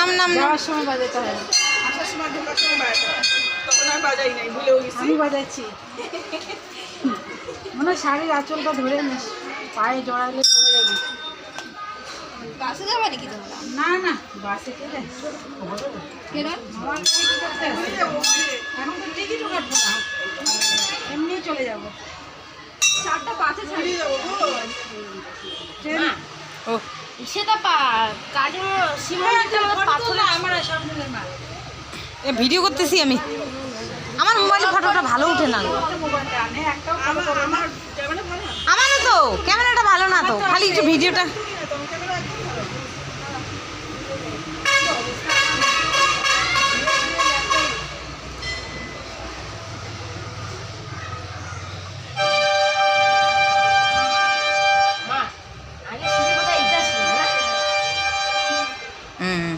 নাম নাম যাওয়ার সময় বাজাতে হয়, আসার সময় ঢোকার সময় বাজাতে হয়। তখন আর বাজাই নাই, ভুলেও গেছি। আমি বাজাচ্ছি। মনে হয় শাড়ির আঁচলটা ধরে নিস, পায়ে জড়াইলে পড়ে যাবি। বাসে যাবে নাকি তোমরা? না না, বাসে কেটে এখন তো টিকিটও কাটবো না, এমনি চলে যাবো। 4টা 5-এ ছাড়িয়ে যাবো গো। ট্রেন ও সেটা কাজে পাথরে আমার সামনে মা এ ভিডিও করতেছি আমি। আমার মোবাইলে ফটোটা ভালো উঠে না গো। মোবাইলটা আনে একটাও আমার ক্যামেরা ভালো না। আমারও তো ক্যামেরাটা ভালো না তো, খালি একটু ভিডিওটা। তোমার ক্যামেরা একদম ভালো। হুম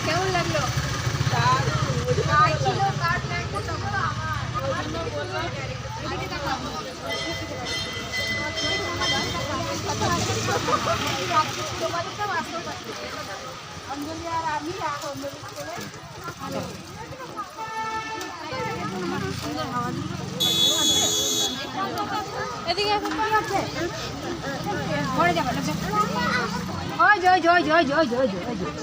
কেমন লাগলো? অঞ্জলি আর আমি এদিকে আছে ঘরে যাবে ওই জয় জয় জয় জয় জয় জয় জয়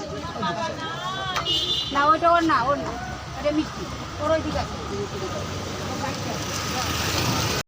না, ওইটা ওর না, ওর না, এটা মিষ্টি, ওর ওই দিকে আছে।